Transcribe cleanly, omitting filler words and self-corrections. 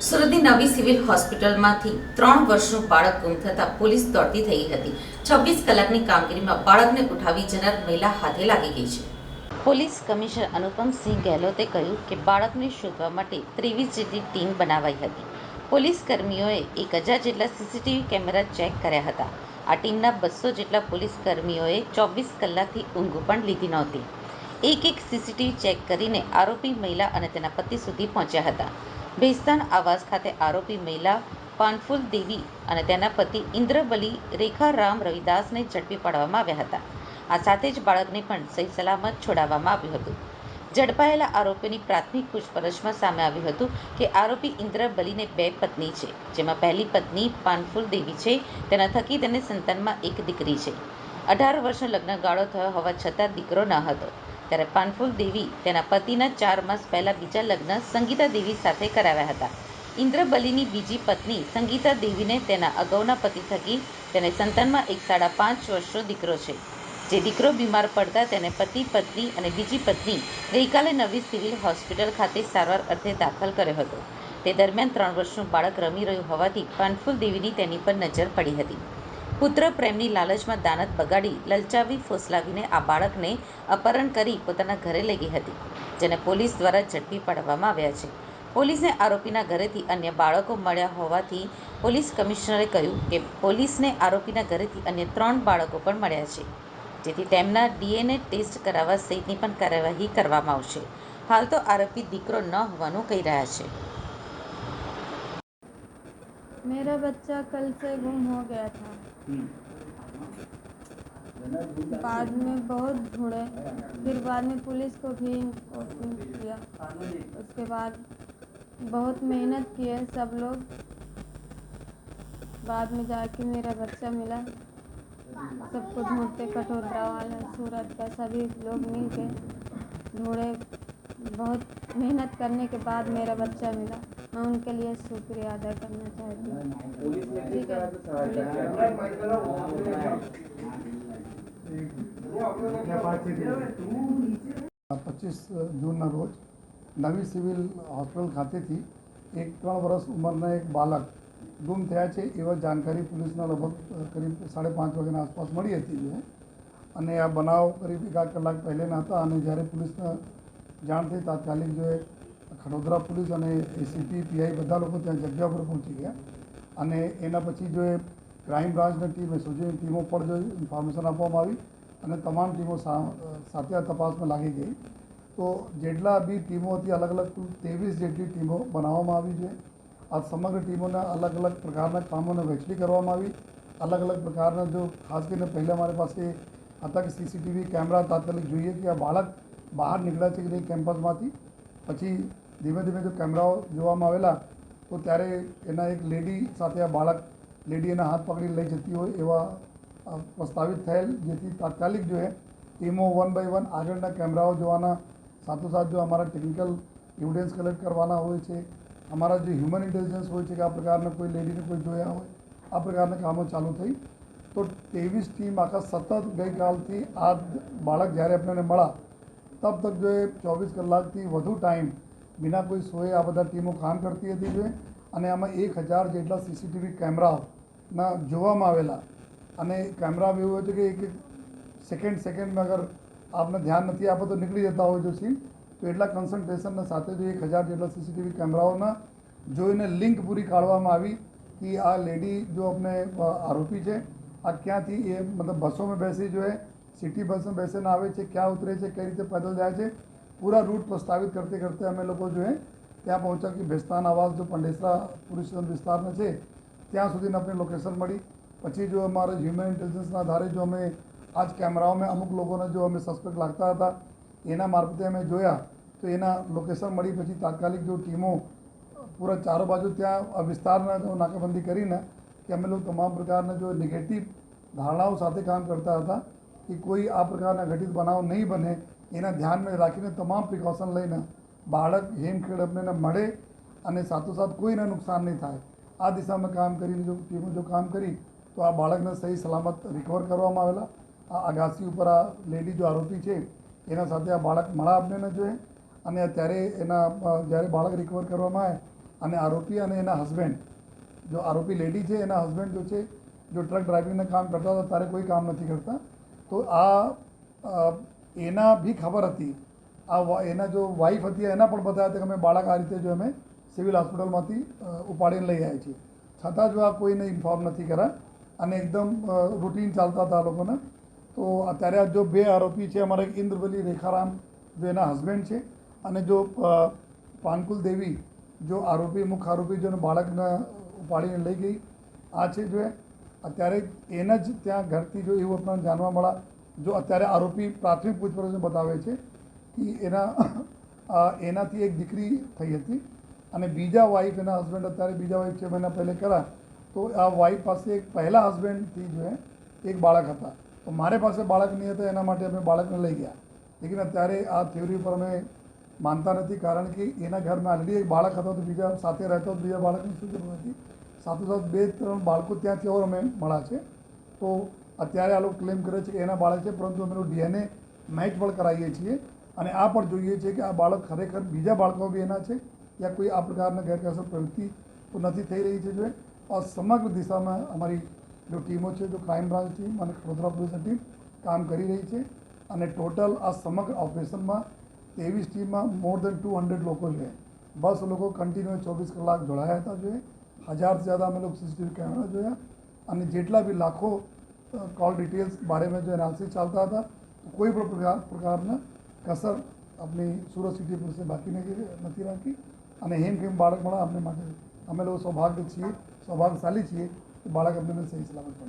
સુરતની નવી સિવિલ હોસ્પિટલમાંથી 3 વર્ષનું બાળક ગુમ થતાં પોલીસ દોડતી થઈ હતી. 26 કલાકની કામગીરીમાં બાળકને ઉઠાવી જનાર મહિલા હાથે લાગી ગઈ છે. પોલીસ કમિશનર અનુપમસિંહ ગેહલોતે કહ્યું કે બાળકને શોધવા માટે 23 જેટલી ટીમ બનાવાઈ હતી. પોલીસ કર્મીઓએ 1000 જેટલા સીસીટીવી કેમેરા ચેક કર્યા હતા. આ ટીમના 200 જેટલા પોલીસ કર્મીઓએ 24 કલાકથી ઊંઘ પણ લીધી નહોતી. એક સીસીટીવી ચેક કરીને આરોપી મહિલા અને તેના પતિ સુધી પહોંચ્યા હતા. ભેસ્તાન આવાસ ખાતે આરોપી મહિલા પાનફુલ દેવી અને તેના પતિ ઇન્દ્રબલી રેખારામ રવિદાસને ઝડપી પાડવામાં આવ્યા હતા. આ સાથે જ બાળકને પણ સહી સલામત છોડાવવામાં આવ્યું હતું. ઝડપાયેલા આરોપીની પ્રાથમિક પૂછપરછમાં સામે આવ્યું હતું કે આરોપી ઇન્દ્રબલીને 2 પત્ની છે, જેમાં પહેલી પત્ની પાનફુલ દેવી છે. તેના થકી તેને સંતાનમાં એક દીકરી છે. 18 વર્ષનો લગ્નગાળો થયો હોવા છતાં દીકરો ન હતો. ત્યારે પાનફુલ દેવી તેના પતિના 4 માસ પહેલા બીજા લગ્ન સંગીતા દેવી સાથે કરાવ્યા હતા. ઇન્દ્રબલીની બીજી પત્ની સંગીતા દેવીને તેના અગાઉના પતિ થકી તેને સંતાનમાં એક 5.5 વર્ષનો દીકરો છે. જે દીકરો બીમાર પડતા તેને પતિ, પત્ની અને બીજી પત્ની ગઈકાલે નવી સિવિલ હોસ્પિટલ ખાતે સારવાર અર્થે દાખલ કર્યો હતો. તે દરમિયાન 3 વર્ષનું બાળક રમી રહ્યું હોવાથી પાનફુલ દેવીની તેની પર નજર પડી હતી. પુત્ર પ્રેમની લાલચમાં દાનત બગાડી લલચાવી ફોસલાવીને આ બાળકને અપહરણ કરી પોતાના ઘરે લઈ ગઈ હતી, જેને પોલીસ દ્વારા ઝડપી પાડવામાં આવ્યા છે. પોલીસને આરોપીના ઘરેથી અન્ય બાળકો મળ્યા હોવાથી પોલીસ કમિશનરે કહ્યું કે પોલીસને આરોપીના ઘરેથી અન્ય 3 બાળકો પણ મળ્યા છે, જેથી તેમના DNA ટેસ્ટ કરાવવા સહિતની પણ કાર્યવાહી કરવામાં આવશે. હાલ તો આરોપી દીકરો ન હોવાનું કહી રહ્યા છે. मेरा बच्चा कल से गुम हो गया था। बाद में बहुत ढूंढे, फिर बाद में पुलिस को भी इन्फॉर्म किया। उसके बाद बहुत मेहनत किए सब लोग, बाद में जाके मेरा बच्चा मिला। सबको ढूंढते, कटोदरा वाला, सूरत का सभी लोग मिल के ढूंढे। बहुत मेहनत करने के बाद मेरा बच्चा मिला। मैं उनके लिए शुक्रिया अदा करना चाहती हूँ। ठीक है। 25 જૂનના રોજ નવી સિવિલ હોસ્પિટલ ખાતેથી એક 3 વર્ષ ઉંમરના એક બાળક ગુમ થયા છે એવા જાણકારી પોલીસના લગભગ કરીબ 5:30 વાગ્યાના આસપાસ મળી હતી. અને આ બનાવ કરીબ 1 કલાક પહેલાંના હતા. અને જ્યારે પોલીસને જાણ થઈ તાત્કાલિક જો ખડોદરા પોલીસ અને એસીપી, પીઆઈ બધા લોકો ત્યાં જગ્યા પર પહોંચી ગયા. અને એના પછી જો ક્રાઇમ બ્રાન્ચની ટીમ, એસઓજીની ટીમો પર જો ઇન્ફોર્મેશન આપવામાં આવી અને તમામ ટીમો સાથે આ તપાસમાં લાગી ગઈ. તો જેટલા બી ટીમો હતી અલગ અલગ 23 જેટલી ટીમો બનાવવામાં આવી છે. આ સમગ્ર ટીમોના અલગ અલગ પ્રકારના કામોને વહેંચણી કરવામાં આવી. અલગ અલગ પ્રકારના જો ખાસ કરીને પહેલાં મારી પાસે હતા કે સીસીટીવી કેમેરા તાત્કાલિક જોઈએ કે આ બાળક બહાર નીકળ્યા છે કે નહીં કેમ્પસમાંથી. પછી ધીમે ધીમે જો કેમેરાઓ જોવામાં આવેલા તો ત્યારે એના એક લેડી સાથે આ બાળક, લેડી એના હાથ પકડી લઈ જતી હોય એવા પ્રસ્તાવિત થયેલ, જેથી તાત્કાલિક જો ટીમો 1 by 1 આગળના કેમેરાઓ જોવાના, સાથોસાથ જો અમારા ટેકનિકલ એવિડન્સ કલેક્ટ કરવાના હોય છે, અમારા જે હ્યુમન ઇન્ટેલિજન્સ હોય છે કે આ પ્રકારના કોઈ લેડીને કોઈ જોયા હોય, આ પ્રકારના કામો ચાલુ થઈ. તો 23 ટીમ આખા સતત ગઈકાલથી આ બાળક જ્યારે આપણને મળ્યા તબ તક જો 24 કલાકથી વધુ ટાઈમ બિના કોઈ સોએ આ બધા ટીમો કામ કરતી હતી જોઈએ. અને આમાં 1000 જેટલા સીસીટીવી કેમેરાના જોવામાં આવેલા. અને કેમેરામાં એવું હતું કે એક સેકન્ડમાં અગર આપને ધ્યાન નથી આપો તો નીકળી જતા હોય જો સીન. તો એટલા કન્સન્ટ્રેશનના સાથે જો 1000 જેટલા સીસીટીવી કેમેરાઓના જોઈને લિંક પૂરી કાઢવામાં આવી કે આ લેડી જો આપણે આરોપી છે, આ ક્યાંથી એ મતલબ બસોમાં બેસી જોઈએ, સિટી બસમાં બેસીને આવે છે, ક્યાં ઉતરે છે, કઈ રીતે પેદલ જાય છે, પૂરા રૂટ પ્રસ્તાવિત કરતે કરતે અમે લોકો જોઈએ ત્યાં પહોંચ્યા કે ભેસ્તાન આવાસ જો પાંડેસરા પોલીસ વિસ્તારમાં છે ત્યાં સુધીને આપણે લોકેશન મળી. પછી જો અમારા હ્યુમન ઇન્ટેલિજન્સના આધારે જો અમે આ જ કેમેરાઓમાં અમુક લોકોને જો અમે સસ્પેક્ટ લાગતા હતા એના મારફતે અમે જોયા તો એના લોકેશન મળી. પછી તાત્કાલિક જો ટીમો પૂરા ચારો બાજુ ત્યાં વિસ્તારના જો નાકાબંધી કરીને કે અમે લોકો તમામ પ્રકારના જો નેગેટિવ ધારણાઓ સાથે કામ કરતા હતા કે કોઈ આ પ્રકારના ઘટિત બનાવ નહીં બને એના ધ્યાનમાં રાખીને તમામ પ્રિકોશન લઈને બાળક હેમખેડ આપણને મળે અને સાથોસાથ કોઈને નુકસાન નહીં થાય આ દિશામાં કામ કરીને જો ટીમો જો કામ કરી તો આ બાળકને સહી સલામત રિકવર કરવામાં આવેલા. આ અગાસી ઉપર આ લેડી જો આરોપી છે એના સાથે આ બાળક મળા આપણને જોઈએ. અને ત્યારે એના જ્યારે બાળક રિકવર કરવામાં આવે અને આરોપી અને એના હસબન્ડ, જો આરોપી લેડી છે એના હસબન્ડ જો છે જો ટ્રક ડ્રાઇવિંગના કામ કરતા હતા ત્યારે કોઈ કામ નથી કરતા, તો એના બી ખબર હતી, એના જો વાઈફ હતી એના પણ બતાવ્યા હતા કે અમે બાળક આ રીતે જો અમે સિવિલ હોસ્પિટલમાંથી ઉપાડીને લઈ આવ્યા છીએ, છતાં જો આ કોઈને ઇન્ફોર્મ નથી કર્યા અને એકદમ રૂટીન ચાલતા હતા આ લોકોને. તો અત્યારે આ જો બે આરોપી છે અમારા, એક ઇન્દ્રવલી રેખારામ જો એના હસબન્ડ છે અને જો પાનકુલ દેવી જો આરોપી મુખ્ય આરોપી જો બાળકને ઉપાડીને લઈ ગઈ આ છે. જો અત્યારે એના જ ત્યાં ઘરથી જો એવું આપણને જાણવા મળ્યા, જો અત્યારે આરોપી પ્રાથમિક પૂછપરછમાં બતાવે છે કે એનાથી એક દીકરી થઈ હતી અને બીજા વાઈફ એના હસબન્ડ અત્યારે બીજા વાઈફ 6 મહિના પહેલે કર્યા, તો આ વાઈફ પાસે એક પહેલા હસબન્ડથી જો એક બાળક હતા, તો મારે પાસે બાળક નહીં હતા એના માટે અમે બાળકને લઈ ગયા. લેકિન અત્યારે આ થિયરી પર અમે માનતા નથી, કારણ કે એના ઘરમાં ઓલરેડી એક બાળક હતો, તો બીજા સાથે રહેતો તો બીજા બાળકની શું જરૂર હતી. સાથોસાથ 2-3 બાળકો ત્યાંથી ઓર અમે મળ્યા છે. તો અત્યારે આ લોકો ક્લેમ કરે છે કે એના બાળક છે, પરંતુ અમે DNA મેચ પણ કરાવીએ છીએ અને આ પણ જોઈએ છીએ કે આ બાળક ખરેખર બીજા બાળકો બી એના છે યા કોઈ આ પ્રકારના ગેરકાયદેસર પ્રવૃત્તિ તો નથી થઈ રહી છે. જો આ સમગ્ર દિશામાં અમારી જો ટીમો છે, જો ક્રાઇમ બ્રાન્ચ ટીમ અને વડોદરા પોલીસની ટીમ કામ કરી રહી છે અને ટોટલ આ સમગ્ર ઓપરેશનમાં 23 ટીમમાં મોર દેન 200 લોકો છે. 10 લોકો કન્ટિન્યુ 24 કલાક જોડાયા હતા. જોઈએ 1000 से ज़्यादा અમે લોકો CCTV કેમેરા જોયા અને જેટલા બી લાખો કોલ ડિટેલ્સ બારેમાં જો એનાલિસિસ ચાલતા હતા, તો કોઈ પણ પ્રકારના કસર આપણી સુરત સિટી પોલીસે બાકી નથી રાખી અને હેમખેમ બાળક મળે અમને માટે અમે લોકો સૌભાગ્યશાળી છીએ કે બાળક અમને સહી સલામત મળે.